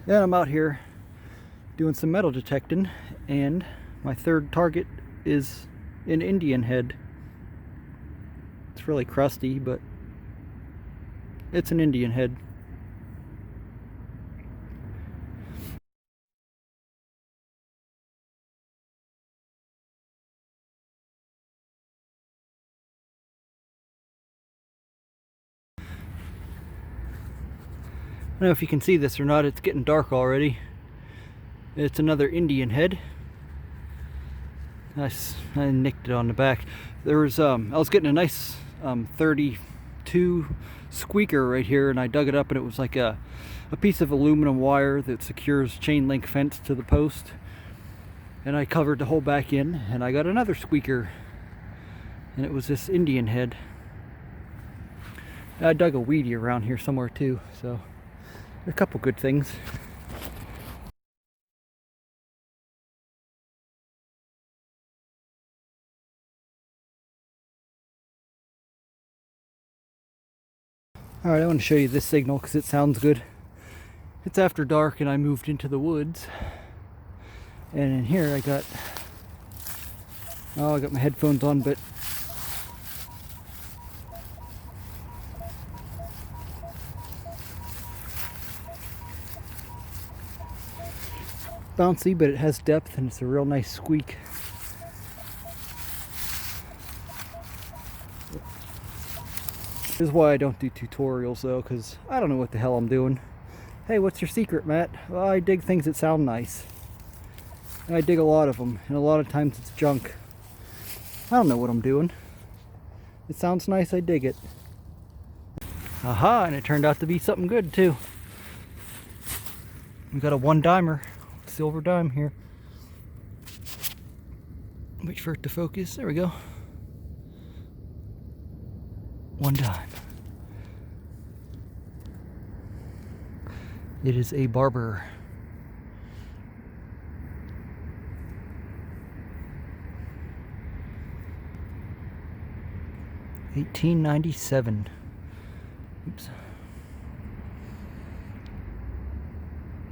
Then I'm out here doing some metal detecting, and my third target is an Indian head. It's really crusty, but it's an Indian head. I don't know if you can see this or not, it's getting dark already. It's another Indian head. I nicked it on the back. There was I was getting a nice 32 squeaker right here, and I dug it up, and it was like a piece of aluminum wire that secures chain link fence to the post. And I covered the hole back in, and I got another squeaker, and it was this Indian head. I dug a weedy around here somewhere too, so a couple good things. Alright, I want to show you this signal because it sounds good. It's after dark and I moved into the woods. And in here I got my headphones on, but bouncy, but it has depth and it's a real nice squeak. This is why I don't do tutorials though, because I don't know what the hell I'm doing. Hey, what's your secret, Matt? Well, I dig things that sound nice. And I dig a lot of them, and a lot of times it's junk. I don't know what I'm doing. It sounds nice, I dig it. Aha, and it turned out to be something good too. We got a one-dimer, silver dime here. Wait for it to focus, there we go. One dime. It is a barber. $18.97. Oops.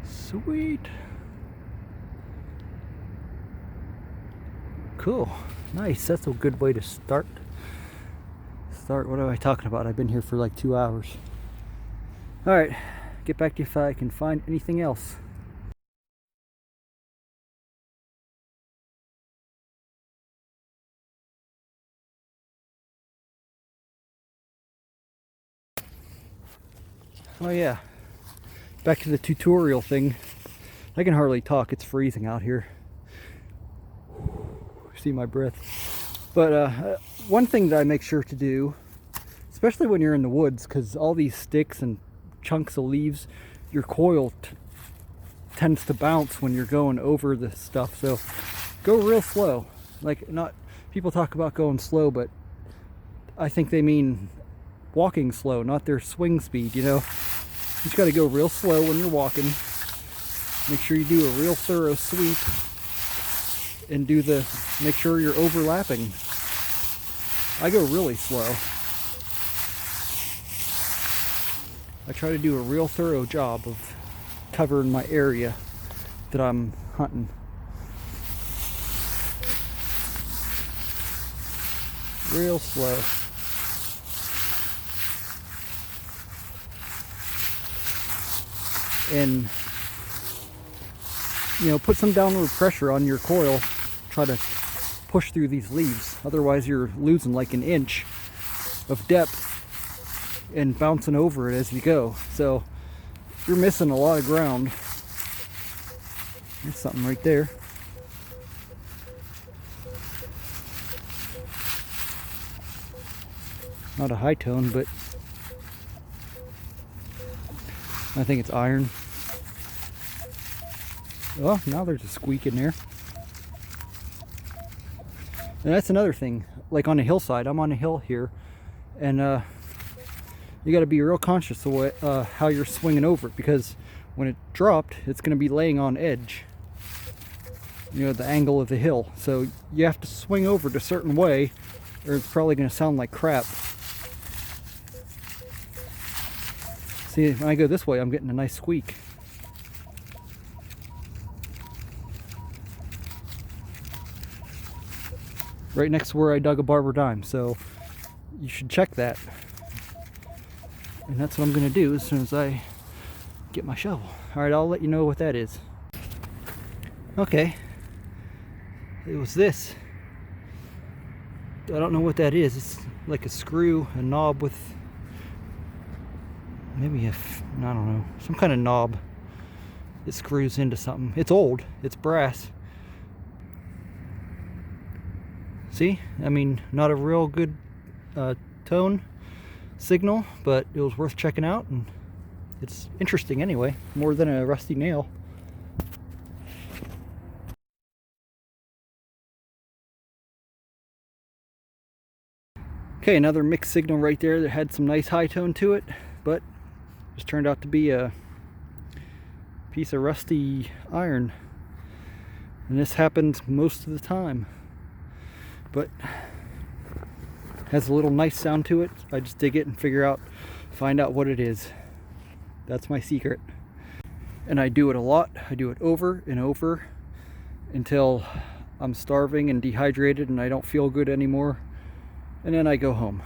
Sweet. Cool. Nice. That's a good way to start. What am I talking about? I've been here for like 2 hours. Alright. Get back to you if I can find anything else. Oh yeah, back to the tutorial thing. I can hardly talk, it's freezing out here. See my breath. But one thing that I make sure to do, especially when you're in the woods, because all these sticks and chunks of leaves, your coil tends to bounce when you're going over the stuff, so go real slow. Like, not, people talk about going slow, but I think they mean walking slow, not their swing speed, you know. You just got to go real slow when you're walking. Make sure you do a real thorough sweep, and make sure you're overlapping. I go really slow. I try to do a real thorough job of covering my area that I'm hunting. Real slow. And, you know, put some downward pressure on your coil. Try to push through these leaves. Otherwise you're losing like an inch of depth and bouncing over it as you go. So you're missing a lot of ground. There's something right there. Not a high tone, but I think it's iron. Oh, now there's a squeak in there. And that's another thing, like on a hillside. I'm on a hill here, and you got to be real conscious of what, how you're swinging over it, because when it dropped, it's going to be laying on edge, you know, the angle of the hill. So you have to swing over it a certain way, or it's probably going to sound like crap. See, when I go this way, I'm getting a nice squeak. right next to where I dug a barber dime. So you should check that. And that's what I'm gonna do as soon as I get my shovel. All right, I'll let you know what that is. Okay, it was this. I don't know what that is. It's like a screw, a knob with maybe I don't know, some kind of knob. It screws into something. It's old, it's brass. See, I mean, not a real good tone signal, but it was worth checking out, and it's interesting anyway, more than a rusty nail. Okay, another mixed signal right there that had some nice high tone to it, but just turned out to be a piece of rusty iron. And this happens most of the time, but has a little nice sound to it. I just dig it and find out what it is. That's my secret. And I do it a lot. I do it over and over until I'm starving and dehydrated and I don't feel good anymore. And then I go home.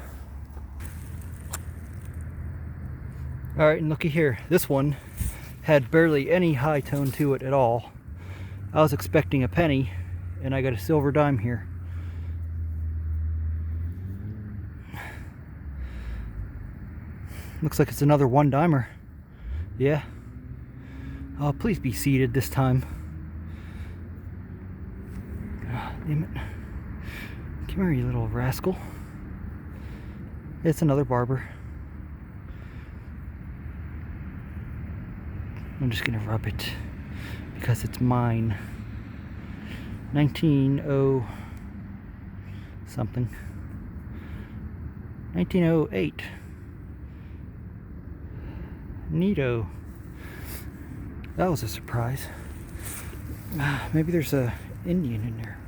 All right, and looky here. This one had barely any high tone to it at all. I was expecting a penny, and I got a silver dime here. Looks like it's another one dimer. Yeah. Oh, please be seated this time. Oh, damn it. Come here, you little rascal. It's another barber. I'm just gonna rub it because it's mine. 1900 something. 1908. Neato. That was a surprise. Maybe there's a Indian in there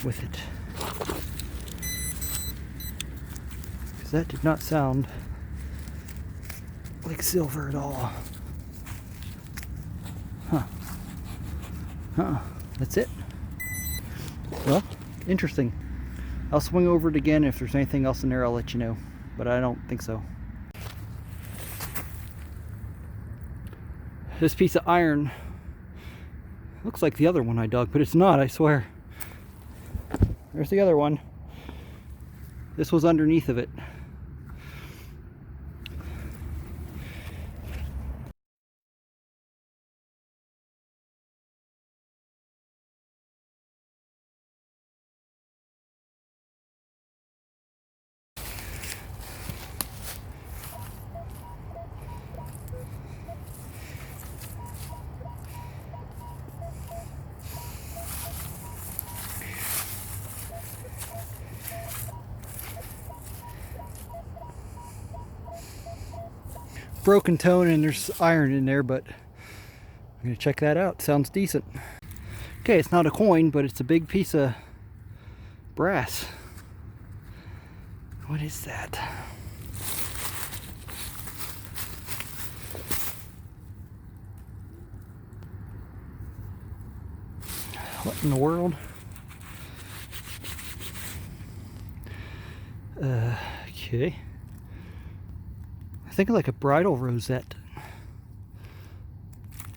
with it. Because that did not sound like silver at all. That's it. Well, interesting. I'll swing over it again. If there's anything else in there, I'll let you know. But I don't think so. This piece of iron looks like the other one I dug, but it's not, I swear. There's the other one. This was underneath of it. Broken tone and there's iron in there, but I'm gonna check that out. Sounds decent. Okay, it's not a coin, but it's a big piece of brass. What is that? What in the world? Okay. I think like a bridal rosette.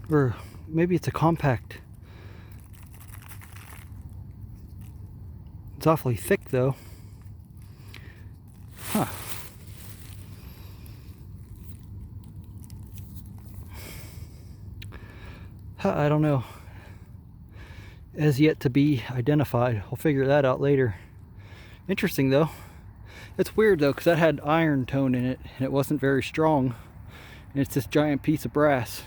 Or maybe it's a compact. It's awfully thick though. Huh. I don't know. As yet to be identified. I'll figure that out later. Interesting though. It's weird though, because that had iron tone in it and it wasn't very strong. And it's this giant piece of brass.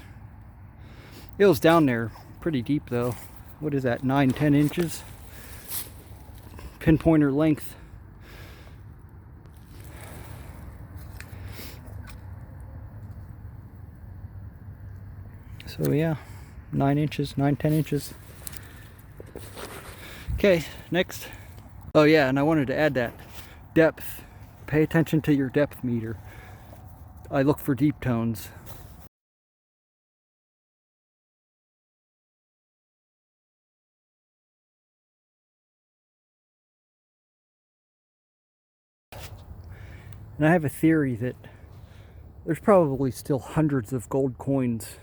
It was down there pretty deep though. What is that, 9-10 inches? Pinpointer length. So yeah, 9 inches, 9-10 inches. Okay, next. Oh yeah, and I wanted to add that. Depth. Pay attention to your depth meter. I look for deep tones. And I have a theory that there's probably still hundreds of gold coins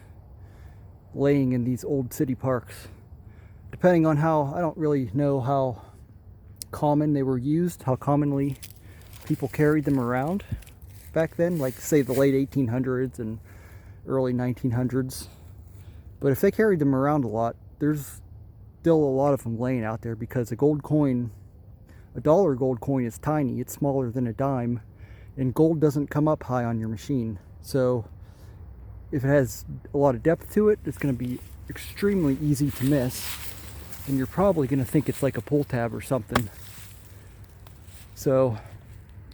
laying in these old city parks. Depending on how, I don't really know how common they were used, how commonly people carried them around back then, like say the late 1800s and early 1900s. But if they carried them around a lot, there's still a lot of them laying out there, because a gold coin, a dollar gold coin, is tiny. It's smaller than a dime, and gold doesn't come up high on your machine. So if it has a lot of depth to it, it's going to be extremely easy to miss, and you're probably going to think it's like a pull tab or something. So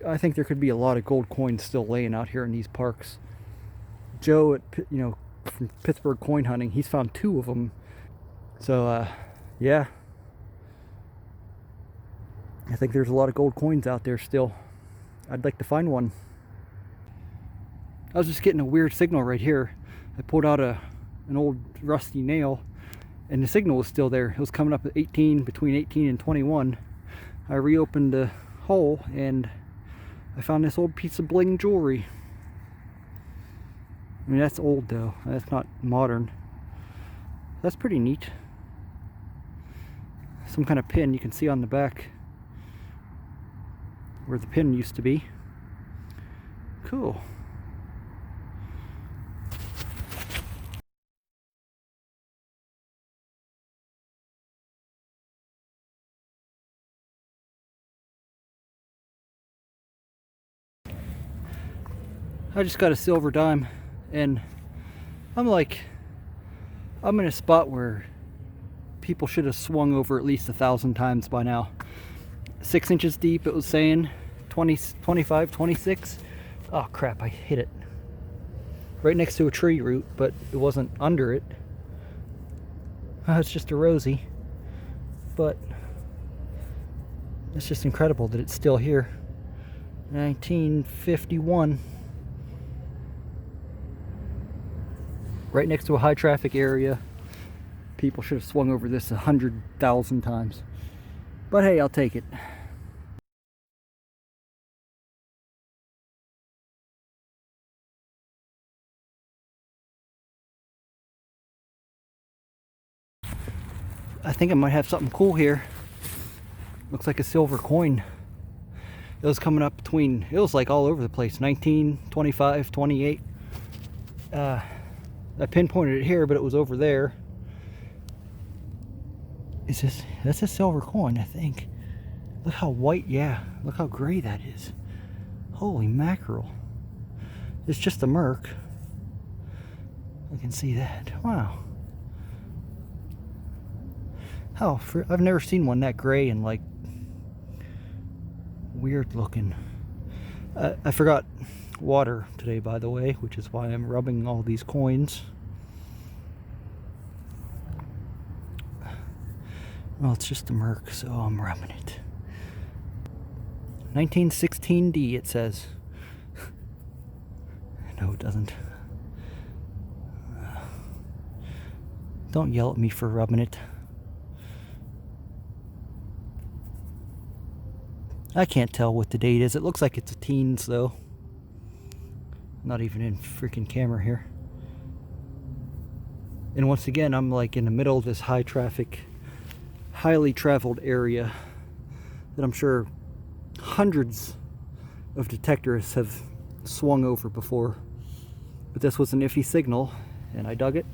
I think there could be a lot of gold coins still laying out here in these parks. Joe at, from Pittsburgh Coin Hunting, he's found 2 of them. So yeah, I think there's a lot of gold coins out there still. I'd like to find one. I was just getting a weird signal right here. I pulled out an old rusty nail, and the signal was still there. It was coming up at 18, between 18 and 21. I reopened the hole and I found this old piece of bling jewelry. I mean, that's old though. That's not modern. That's pretty neat. Some kind of pin. You can see on the back where the pin used to be. Cool. I just got a silver dime, and I'm in a spot where people should have swung over at least 1,000 times by now. 6 inches deep, it was saying. 20, 25, 26. Oh crap, I hit it. Right next to a tree root, but it wasn't under it. It's just a rosy. But it's just incredible that it's still here. 1951. Right next to a high traffic area. People should have swung over this 100,000 times. But hey, I'll take it. I think I might have something cool here. Looks like a silver coin. It was coming up between, it was like all over the place. 19, 25, 28. I pinpointed it here, but it was over there. That's a silver coin, I think. Look how white, yeah. Look how gray that is. Holy mackerel. It's just a Merc. I can see that. Wow. I've never seen one that gray and like weird looking. I forgot water today, by the way, which is why I'm rubbing all these coins. Well, it's just a Merc, so I'm rubbing it. 1916D, it says. No, it doesn't. Don't yell at me for rubbing it. I can't tell what the date is. It looks like it's a teens, though. Not even in freaking camera here. And once again, I'm like in the middle of this high traffic, highly traveled area that I'm sure hundreds of detectors have swung over before. But this was an iffy signal, and I dug it.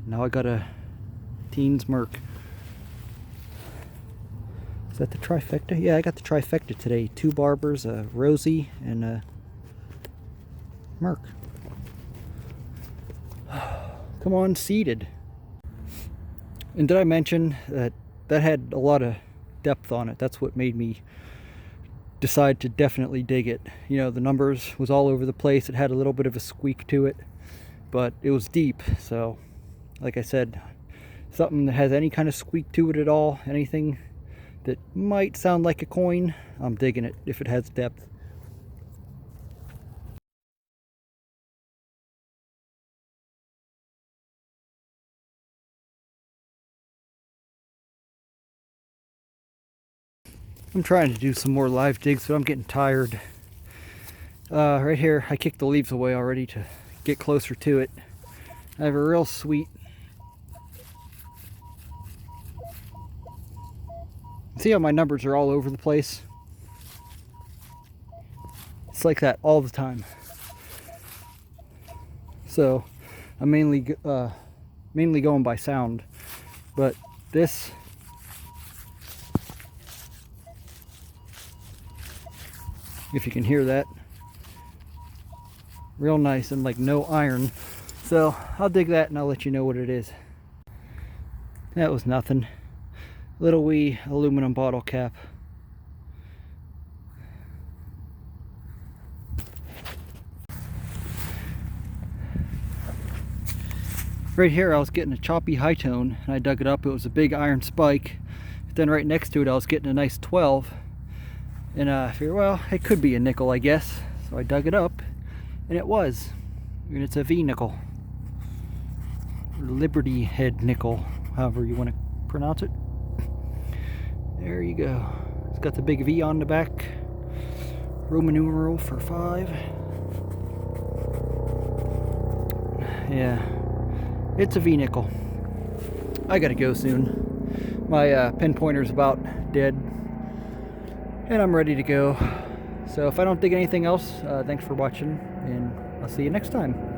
Now I got a teens Merc. Is that the trifecta? Yeah, I got the trifecta today. 2 barbers, a rosy, and a Merc. Come on, seeded. And did I mention that had a lot of depth on it? That's what made me decide to definitely dig it. You know, the numbers was all over the place. It had a little bit of a squeak to it, but it was deep. So, like I said, something that has any kind of squeak to it at all, anything that might sound like a coin, I'm digging it if it has depth. I'm trying to do some more live digs, but I'm getting tired. Right here, I kicked the leaves away already to get closer to it. I have a real sweet. See how my numbers are all over the place? It's like that all the time. So I'm mainly going by sound, but this, if you can hear that, real nice and like no iron. So I'll dig that and I'll let you know what it is. That was nothing. Little wee aluminum bottle cap. Right here I was getting a choppy high tone and I dug it up. It was a big iron spike. Then right next to it I was getting a nice 12. And I figured, well, it could be a nickel, I guess. So I dug it up and it was. And it's a V nickel. Liberty head nickel, however you want to pronounce it. There you go. It's got the big V on the back. Roman numeral for 5. Yeah, it's a V nickel. I gotta go soon. My pinpointer's about dead, and I'm ready to go. So if I don't dig anything else, thanks for watching, and I'll see you next time.